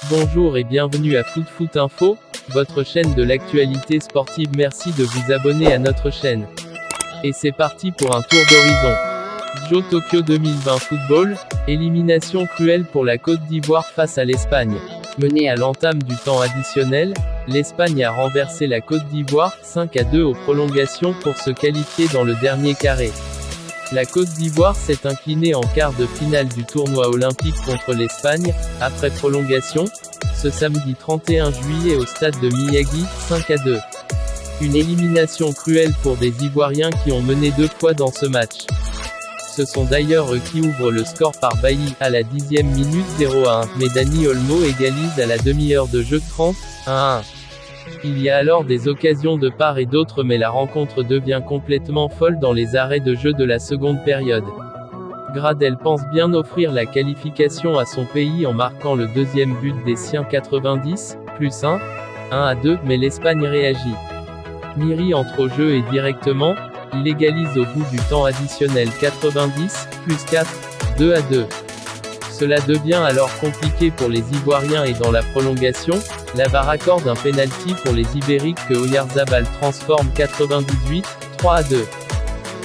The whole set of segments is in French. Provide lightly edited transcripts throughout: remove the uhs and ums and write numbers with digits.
Bonjour et bienvenue à Foot Info, votre chaîne de l'actualité sportive. Merci de vous abonner à notre chaîne. Et c'est parti pour un tour d'horizon. JO Tokyo 2020 Football, élimination cruelle pour la Côte d'Ivoire face à l'Espagne. Menée à l'entame du temps additionnel, l'Espagne a renversé la Côte d'Ivoire, 5-2 aux prolongations pour se qualifier dans le dernier carré. La Côte d'Ivoire s'est inclinée en quart de finale du tournoi olympique contre l'Espagne, après prolongation, ce samedi 31 juillet au stade de Miyagi, 5-2. Une élimination cruelle pour des Ivoiriens qui ont mené 2 fois dans ce match. Ce sont d'ailleurs eux qui ouvrent le score par Bailly, à la 10e minute 0-1, mais Dani Olmo égalise à la demi-heure de jeu 30-1. Il y a alors des occasions de part et d'autre, mais la rencontre devient complètement folle dans les arrêts de jeu de la seconde période. Gradel pense bien offrir la qualification à son pays en marquant le deuxième but des siens 90, plus 1-2, mais l'Espagne réagit. Miri entre au jeu et directement, il égalise au bout du temps additionnel 90, plus 4, 2-2. Cela devient alors compliqué pour les Ivoiriens et dans la prolongation, la VAR accorde un pénalty pour les Ibériques que Oyarzabal transforme 98, 3-2.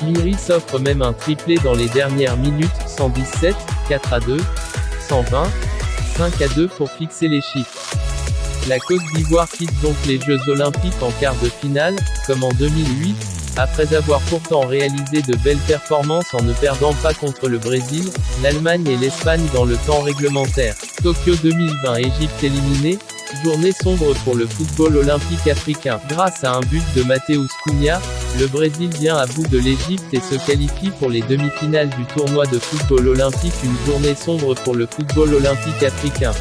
Miri s'offre même un triplé dans les dernières minutes, 117, 4-2, 120, 5-2 pour fixer les chiffres. La Côte d'Ivoire quitte donc les Jeux Olympiques en quart de finale, comme en 2008, après avoir pourtant réalisé de belles performances en ne perdant pas contre le Brésil, l'Allemagne et l'Espagne dans le temps réglementaire. Tokyo 2020 Égypte éliminée, journée sombre pour le football olympique africain. Grâce à un but de Matheus Cunha, le Brésil vient à bout de l'Égypte et se qualifie pour les demi-finales du tournoi de football olympique. Une journée sombre pour le football olympique africain.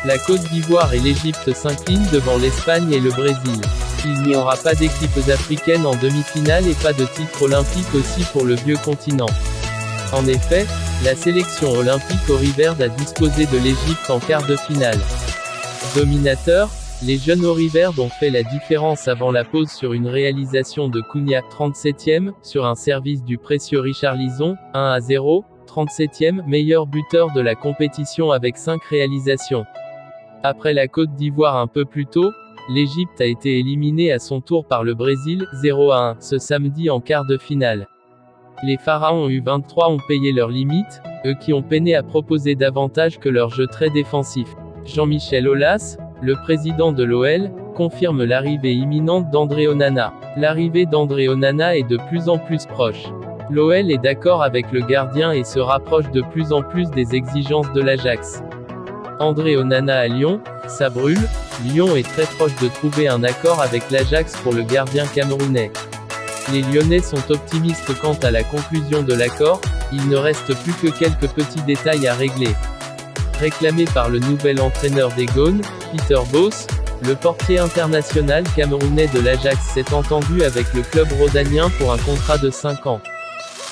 La Côte d'Ivoire et l'Égypte s'inclinent devant l'Espagne et le Brésil. Il n'y aura pas d'équipes africaines en demi-finale et pas de titre olympique aussi pour le vieux continent. En effet, la sélection olympique auriverde a disposé de l'Égypte en quart de finale. Dominateurs, les jeunes auriverdes ont fait la différence avant la pause sur une réalisation de Cunha, 37e, sur un service du précieux Richarlison, 1-0, 37e, meilleur buteur de la compétition avec 5 réalisations. Après la Côte d'Ivoire un peu plus tôt, l'Égypte a été éliminée à son tour par le Brésil, 0-1, ce samedi en quart de finale. Les Pharaons U23 ont payé leurs limites, eux qui ont peiné à proposer davantage que leur jeu très défensif. Jean-Michel Aulas, le président de l'OL, confirme l'arrivée imminente d'André Onana. L'arrivée d'André Onana est de plus en plus proche. L'OL est d'accord avec le gardien et se rapproche de plus en plus des exigences de l'Ajax. André Onana à Lyon, ça brûle. Lyon est très proche de trouver un accord avec l'Ajax pour le gardien camerounais. Les Lyonnais sont optimistes quant à la conclusion de l'accord, il ne reste plus que quelques petits détails à régler. Réclamé par le nouvel entraîneur des Gones, Peter Bosz, le portier international camerounais de l'Ajax s'est entendu avec le club rhodanien pour un contrat de 5 ans.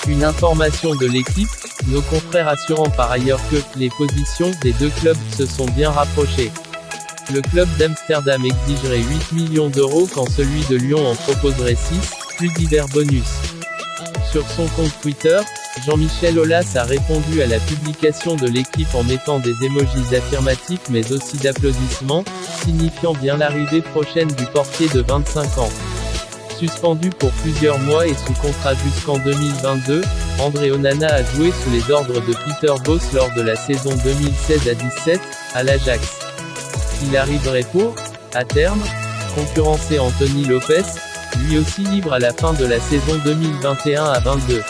Une information de l'équipe, nos confrères assurant par ailleurs que les positions des deux clubs se sont bien rapprochées. Le club d'Amsterdam exigerait 8 millions d'euros quand celui de Lyon en proposerait 6, plus divers bonus. Sur son compte Twitter, Jean-Michel Aulas a répondu à la publication de l'équipe en mettant des emojis affirmatifs mais aussi d'applaudissements, signifiant bien l'arrivée prochaine du portier de 25 ans. Suspendu pour plusieurs mois et sous contrat jusqu'en 2022, André Onana a joué sous les ordres de Peter Bosz lors de la saison 2016-17, à l'Ajax. Il arriverait pour, à terme, concurrencer Anthony Lopez, lui aussi libre à la fin de la saison 2021-22.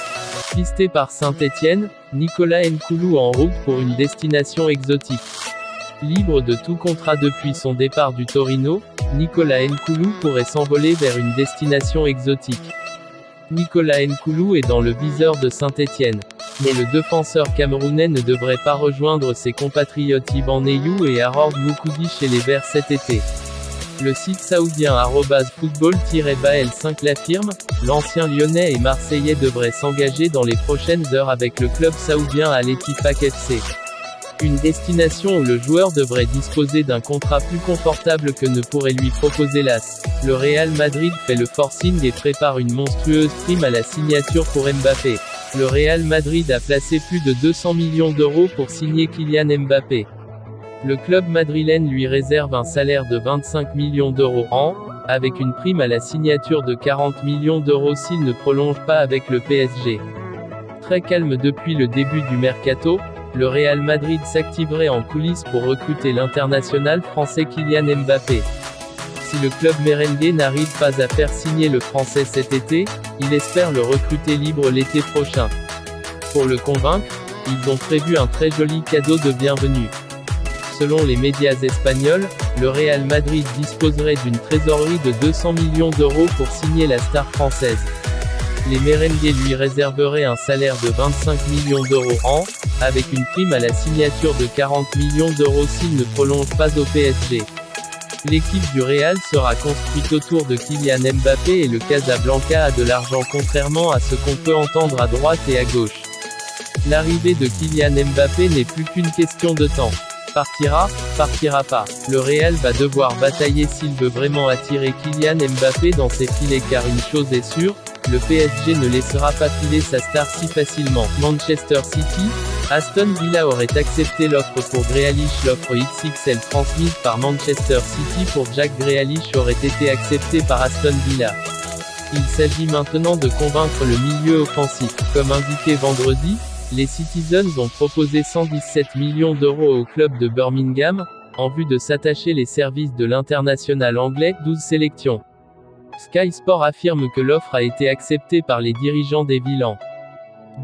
Pisté par Saint-Étienne, Nicolas Nkoulou en route pour une destination exotique. Libre de tout contrat depuis son départ du Torino, Nicolas Nkoulou pourrait s'envoler vers une destination exotique. Nicolas Nkoulou est dans le viseur de Saint-Étienne. Mais le défenseur camerounais ne devrait pas rejoindre ses compatriotes Iban Neyou et Harold Moukoudi chez les Verts cet été. Le site saoudien @football-bal5 l'affirme, l'ancien lyonnais et marseillais devrait s'engager dans les prochaines heures avec le club saoudien Al Ettifaq FC. Une destination où le joueur devrait disposer d'un contrat plus confortable que ne pourrait lui proposer l'AS. Le Real Madrid fait le forcing et prépare une monstrueuse prime à la signature pour Mbappé. Le Real Madrid a placé plus de 200 millions d'euros pour signer Kylian Mbappé. Le club madrilène lui réserve un salaire de 25 millions d'euros an, avec une prime à la signature de 40 millions d'euros s'il ne prolonge pas avec le PSG. Très calme depuis le début du mercato, le Real Madrid s'activerait en coulisses pour recruter l'international français Kylian Mbappé. Si le club merengue n'arrive pas à faire signer le français cet été, il espère le recruter libre l'été prochain. Pour le convaincre, ils ont prévu un très joli cadeau de bienvenue. Selon les médias espagnols, le Real Madrid disposerait d'une trésorerie de 200 millions d'euros pour signer la star française. Les merengues lui réserveraient un salaire de 25 millions d'euros an, avec une prime à la signature de 40 millions d'euros s'il ne prolonge pas au PSG. L'équipe du Real sera construite autour de Kylian Mbappé et le Casablanca a de l'argent contrairement à ce qu'on peut entendre à droite et à gauche. L'arrivée de Kylian Mbappé n'est plus qu'une question de temps. Partira pas. Le Real va devoir batailler s'il veut vraiment attirer Kylian Mbappé dans ses filets car une chose est sûre, le PSG ne laissera pas filer sa star si facilement. Manchester City, Aston Villa aurait accepté l'offre pour Grealish. L'offre XXL transmise par Manchester City pour Jack Grealish aurait été acceptée par Aston Villa. Il s'agit maintenant de convaincre le milieu offensif. Comme indiqué vendredi, les Citizens ont proposé 117 millions d'euros au club de Birmingham, en vue de s'attacher les services de l'international anglais, 12 sélections. Sky Sport affirme que l'offre a été acceptée par les dirigeants des Villans.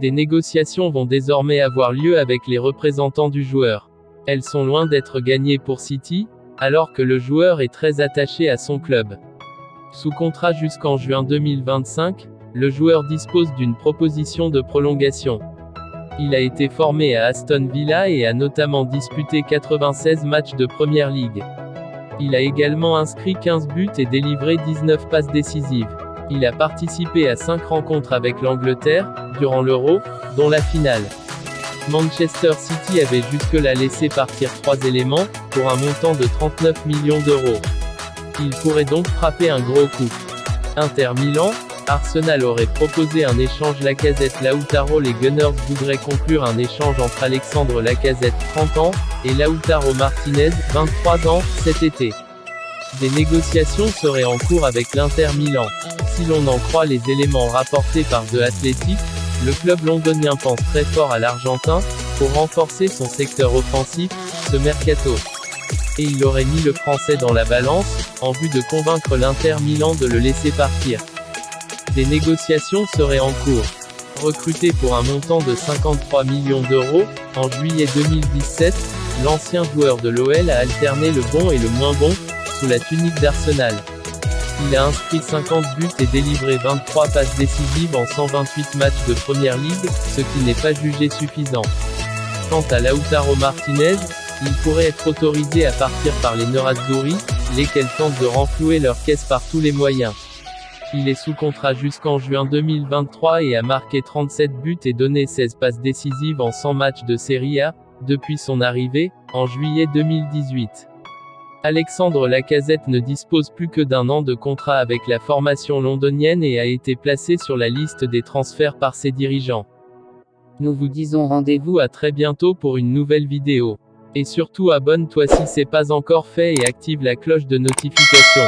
Des négociations vont désormais avoir lieu avec les représentants du joueur. Elles sont loin d'être gagnées pour City, alors que le joueur est très attaché à son club. Sous contrat jusqu'en juin 2025, le joueur dispose d'une proposition de prolongation. Il a été formé à Aston Villa et a notamment disputé 96 matchs de Première Ligue. Il a également inscrit 15 buts et délivré 19 passes décisives. Il a participé à 5 rencontres avec l'Angleterre, durant l'Euro, dont la finale. Manchester City avait jusque-là laissé partir 3 éléments, pour un montant de 39 millions d'euros. Il pourrait donc frapper un gros coup. Inter Milan, Arsenal aurait proposé un échange Lacazette-Lautaro. Les Gunners voudraient conclure un échange entre Alexandre Lacazette, 30 ans, et Lautaro Martinez, 23 ans, cet été. Des négociations seraient en cours avec l'Inter Milan. Si l'on en croit les éléments rapportés par The Athletic, le club londonien pense très fort à l'Argentin, pour renforcer son secteur offensif, ce mercato. Et il aurait mis le français dans la balance, en vue de convaincre l'Inter Milan de le laisser partir. Des négociations seraient en cours. Recruté pour un montant de 53 millions d'euros, en juillet 2017, l'ancien joueur de l'OL a alterné le bon et le moins bon, sous la tunique d'Arsenal. Il a inscrit 50 buts et délivré 23 passes décisives en 128 matchs de Première Ligue, ce qui n'est pas jugé suffisant. Quant à Lautaro Martinez, il pourrait être autorisé à partir par les Nerazzurri, lesquels tentent de renflouer leur caisse par tous les moyens. Il est sous contrat jusqu'en juin 2023 et a marqué 37 buts et donné 16 passes décisives en 100 matchs de Serie A, depuis son arrivée, en juillet 2018. Alexandre Lacazette ne dispose plus que d'un an de contrat avec la formation londonienne et a été placé sur la liste des transferts par ses dirigeants. Nous vous disons rendez-vous à très bientôt pour une nouvelle vidéo. Et surtout abonne-toi si c'est pas encore fait et active la cloche de notification.